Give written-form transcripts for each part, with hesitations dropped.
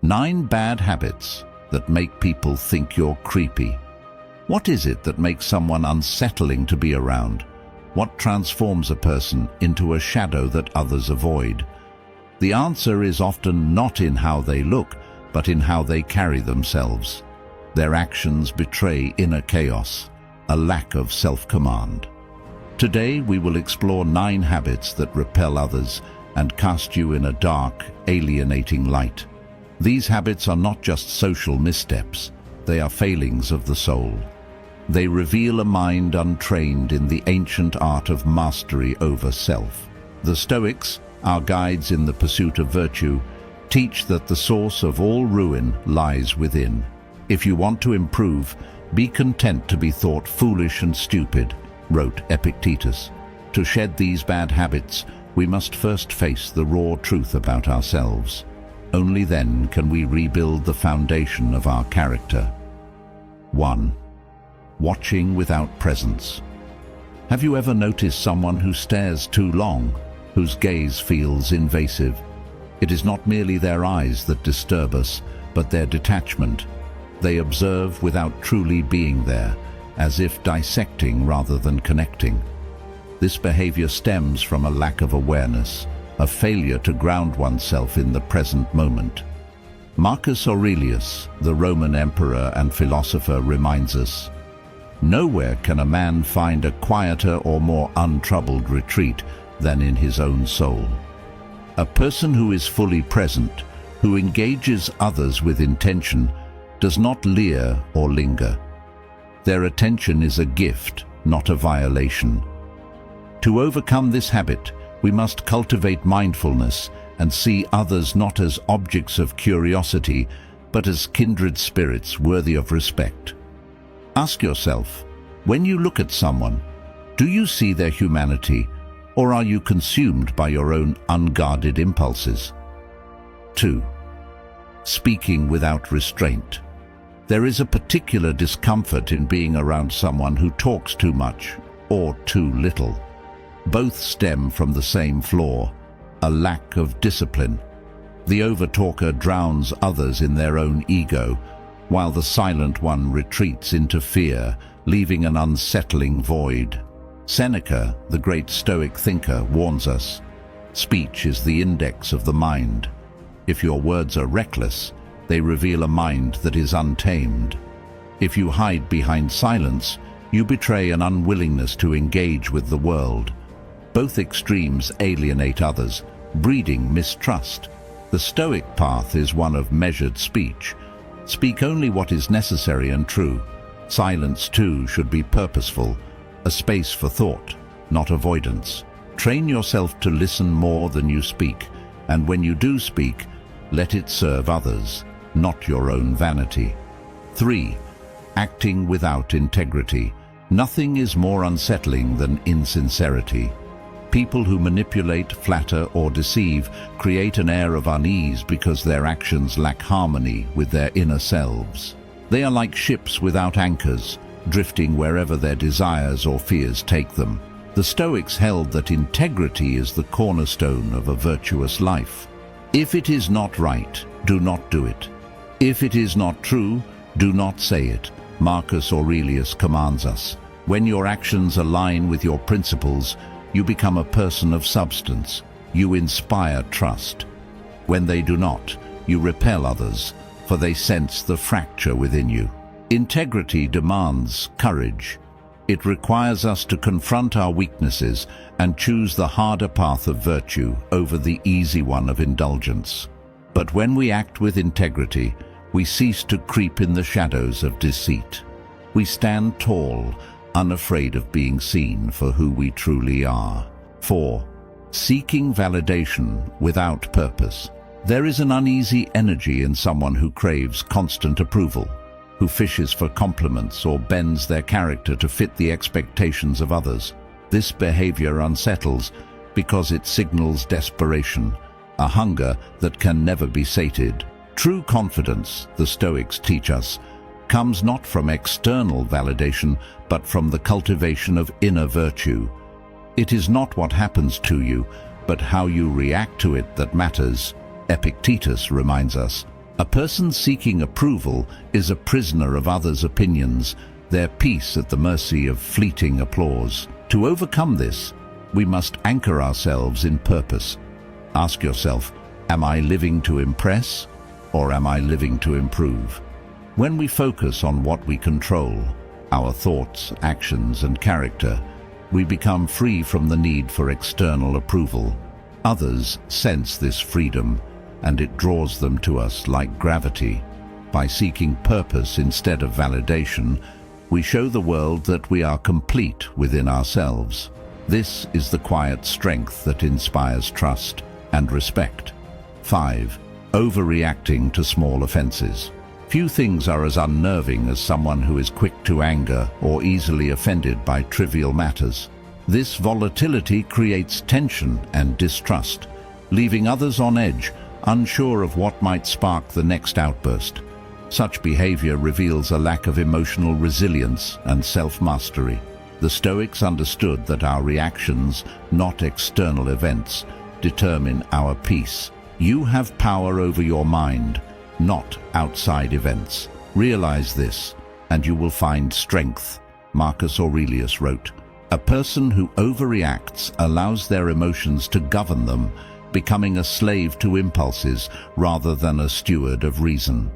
9 bad habits that make people think you're creepy. What is it that makes someone unsettling to be around? What transforms a person into a shadow that others avoid? The answer is often not in how they look, but in how they carry themselves. Their actions betray inner chaos, a lack of self-command. Today we will explore 9 habits that repel others and cast you in a dark, alienating light. These habits are not just social missteps, they are failings of the soul. They reveal a mind untrained in the ancient art of mastery over self. The Stoics, our guides in the pursuit of virtue, teach that the source of all ruin lies within. If you want to improve, be content to be thought foolish and stupid, wrote Epictetus. To shed these bad habits, we must first face the raw truth about ourselves. Only then can we rebuild the foundation of our character. 1. Watching without presence. Have you ever noticed someone who stares too long, whose gaze feels invasive? It is not merely their eyes that disturb us, but their detachment. They observe without truly being there, as if dissecting rather than connecting. This behavior stems from a lack of awareness, a failure to ground oneself in the present moment. Marcus Aurelius, the Roman emperor and philosopher, reminds us, "Nowhere can a man find a quieter or more untroubled retreat than in his own soul." A person who is fully present, who engages others with intention, does not leer or linger. Their attention is a gift, not a violation. To overcome this habit, we must cultivate mindfulness and see others not as objects of curiosity, but as kindred spirits worthy of respect. Ask yourself, when you look at someone, do you see their humanity, or are you consumed by your own unguarded impulses? 2. Speaking without restraint. There is a particular discomfort in being around someone who talks too much or too little. Both stem from the same flaw, a lack of discipline. The overtalker drowns others in their own ego, while the silent one retreats into fear, leaving an unsettling void. Seneca, the great Stoic thinker, warns us, "Speech is the index of the mind. If your words are reckless, they reveal a mind that is untamed. If you hide behind silence, you betray an unwillingness to engage with the world." Both extremes alienate others, breeding mistrust. The Stoic path is one of measured speech. Speak only what is necessary and true. Silence, too, should be purposeful, a space for thought, not avoidance. Train yourself to listen more than you speak, and when you do speak, let it serve others, not your own vanity. 3. Acting without integrity. Nothing is more unsettling than insincerity. People who manipulate, flatter, or deceive create an air of unease because their actions lack harmony with their inner selves. They are like ships without anchors, drifting wherever their desires or fears take them. The Stoics held that integrity is the cornerstone of a virtuous life. If it is not right, do not do it. If it is not true, do not say it. Marcus Aurelius commands us, when your actions align with your principles, you become a person of substance. You inspire trust. When they do not, you repel others, for they sense the fracture within you. Integrity demands courage. It requires us to confront our weaknesses and choose the harder path of virtue over the easy one of indulgence. But when we act with integrity, we cease to creep in the shadows of deceit. We stand tall, unafraid of being seen for who we truly are. 4. Seeking validation without purpose. There is an uneasy energy in someone who craves constant approval, who fishes for compliments or bends their character to fit the expectations of others. This behavior unsettles because it signals desperation, a hunger that can never be sated. True confidence, the Stoics teach us, comes not from external validation, but from the cultivation of inner virtue. It is not what happens to you, but how you react to it that matters. Epictetus reminds us, A person seeking approval is a prisoner of others' opinions, their peace at the mercy of fleeting applause. To overcome this, we must anchor ourselves in purpose. Ask yourself, am I living to impress, or am I living to improve? When we focus on what we control, our thoughts, actions, and character, we become free from the need for external approval. Others sense this freedom, and it draws them to us like gravity. By seeking purpose instead of validation, we show the world that we are complete within ourselves. This is the quiet strength that inspires trust and respect. 5. Overreacting to small offenses. Few things are as unnerving as someone who is quick to anger or easily offended by trivial matters. This volatility creates tension and distrust, leaving others on edge, unsure of what might spark the next outburst. Such behavior reveals a lack of emotional resilience and self-mastery. The Stoics understood that our reactions, not external events, determine our peace. You have power over your mind, not outside events. Realize this, and you will find strength. Marcus Aurelius wrote, "A person who overreacts allows their emotions to govern them, becoming a slave to impulses rather than a steward of reason."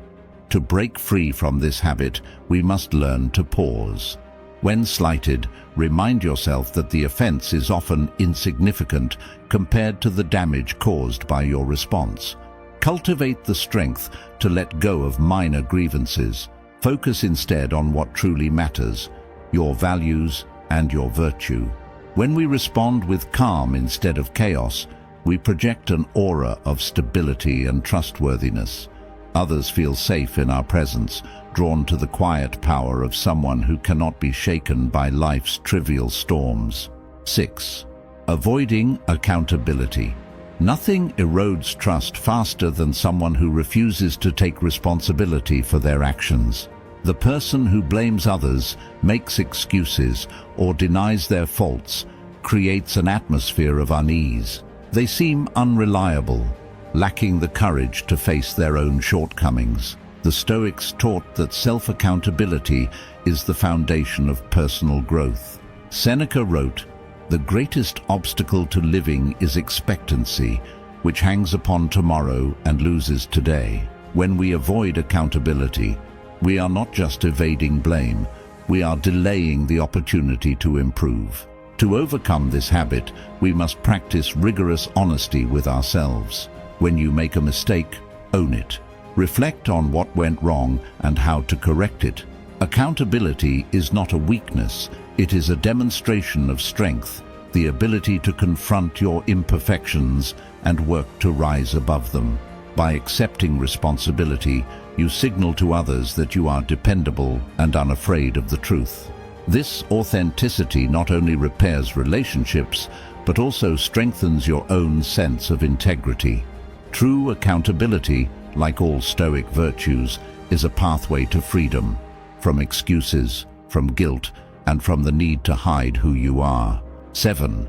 To break free from this habit, we must learn to pause. When slighted, remind yourself that the offense is often insignificant compared to the damage caused by your response. Cultivate the strength to let go of minor grievances. Focus instead on what truly matters, your values and your virtue. When we respond with calm instead of chaos, we project an aura of stability and trustworthiness. Others feel safe in our presence, drawn to the quiet power of someone who cannot be shaken by life's trivial storms. 6. Avoiding accountability. Nothing erodes trust faster than someone who refuses to take responsibility for their actions. The person who blames others, makes excuses, or denies their faults creates an atmosphere of unease. They seem unreliable, lacking the courage to face their own shortcomings. The Stoics taught that self-accountability is the foundation of personal growth. Seneca wrote, "The greatest obstacle to living is expectancy, which hangs upon tomorrow and loses today." When we avoid accountability, we are not just evading blame, we are delaying the opportunity to improve. To overcome this habit, we must practice rigorous honesty with ourselves. When you make a mistake, own it. Reflect on what went wrong and how to correct it. Accountability is not a weakness, it is a demonstration of strength, the ability to confront your imperfections and work to rise above them. By accepting responsibility, you signal to others that you are dependable and unafraid of the truth. This authenticity not only repairs relationships, but also strengthens your own sense of integrity. True accountability, like all Stoic virtues, is a pathway to freedom, from excuses, from guilt, and from the need to hide who you are. 7.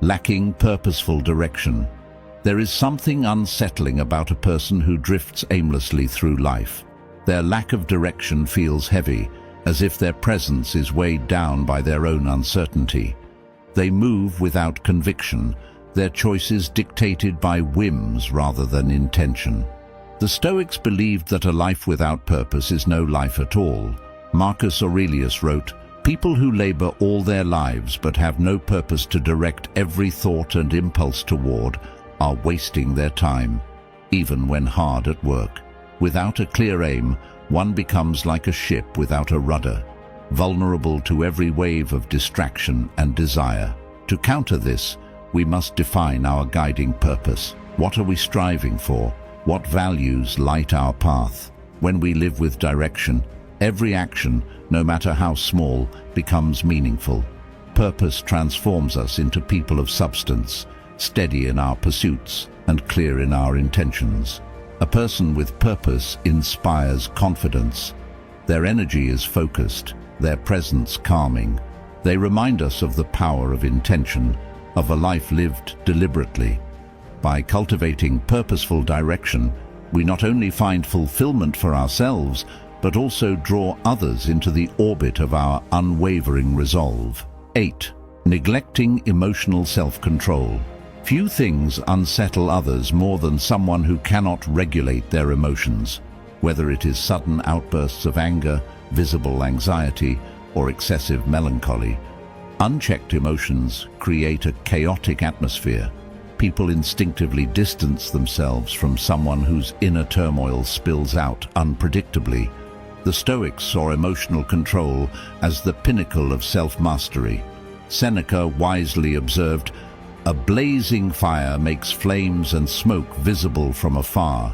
Lacking purposeful direction. There is something unsettling about a person who drifts aimlessly through life. Their lack of direction feels heavy, as if their presence is weighed down by their own uncertainty. They move without conviction, their choices dictated by whims rather than intention. The Stoics believed that a life without purpose is no life at all. Marcus Aurelius wrote, "People who labor all their lives but have no purpose to direct every thought and impulse toward are wasting their time, even when hard at work. Without a clear aim, one becomes like a ship without a rudder, vulnerable to every wave of distraction and desire. To counter this, we must define our guiding purpose. What are we striving for? What values light our path? When we live with direction, every action, no matter how small, becomes meaningful. Purpose transforms us into people of substance, steady in our pursuits and clear in our intentions. A person with purpose inspires confidence. Their energy is focused, their presence calming. They remind us of the power of intention, of a life lived deliberately. By cultivating purposeful direction, We not only find fulfillment for ourselves, but also draw others into the orbit of our unwavering resolve. 8. Neglecting emotional self-control. Few things unsettle others more than someone who cannot regulate their emotions, whether it is sudden outbursts of anger, visible anxiety, or excessive melancholy. Unchecked emotions create a chaotic atmosphere. People instinctively distance themselves from someone whose inner turmoil spills out unpredictably. The Stoics saw emotional control as the pinnacle of self-mastery. Seneca wisely observed, "A blazing fire makes flames and smoke visible from afar,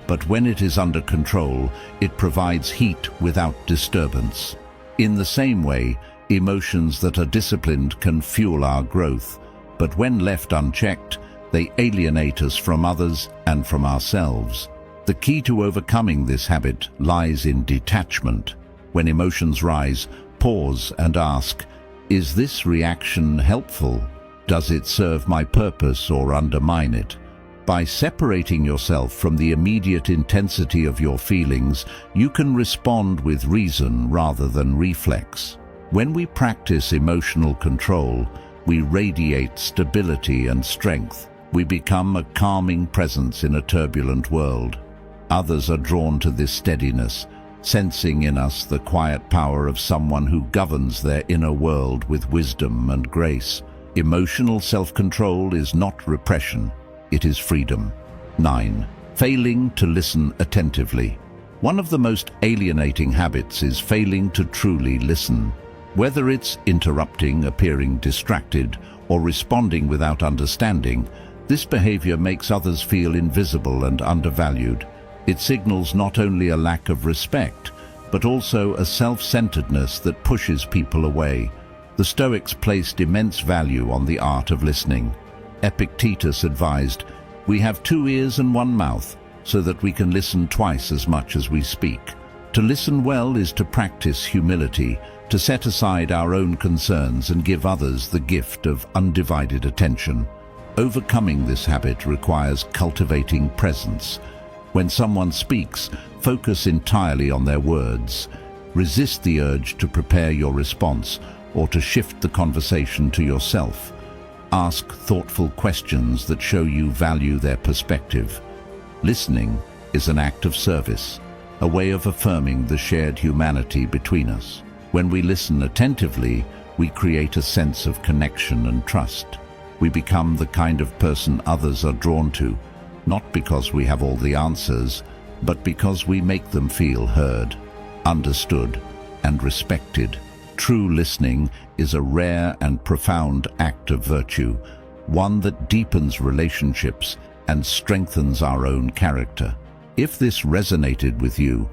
but when it is under control, it provides heat without disturbance." In the same way, emotions that are disciplined can fuel our growth, but when left unchecked, they alienate us from others and from ourselves. The key to overcoming this habit lies in detachment. When emotions rise, pause and ask, "Is this reaction helpful? Does it serve my purpose or undermine it?" By separating yourself from the immediate intensity of your feelings, you can respond with reason rather than reflex. When we practice emotional control, we radiate stability and strength. We become a calming presence in a turbulent world. Others are drawn to this steadiness, sensing in us the quiet power of someone who governs their inner world with wisdom and grace. Emotional self-control is not repression, it is freedom. 9. Failing to listen attentively. One of the most alienating habits is failing to truly listen. Whether it's interrupting, appearing distracted, or responding without understanding, this behavior makes others feel invisible and undervalued. It signals not only a lack of respect, but also a self-centeredness that pushes people away. The Stoics placed immense value on the art of listening. Epictetus advised, "We have 2 ears and 1 mouth, so that we can listen twice as much as we speak." To listen well is to practice humility, to set aside our own concerns and give others the gift of undivided attention. Overcoming this habit requires cultivating presence. When someone speaks, focus entirely on their words. Resist the urge to prepare your response or to shift the conversation to yourself. Ask thoughtful questions that show you value their perspective. Listening is an act of service, a way of affirming the shared humanity between us. When we listen attentively, we create a sense of connection and trust. We become the kind of person others are drawn to, not because we have all the answers, but because we make them feel heard, understood, and respected. True listening is a rare and profound act of virtue, one that deepens relationships and strengthens our own character. If this resonated with you,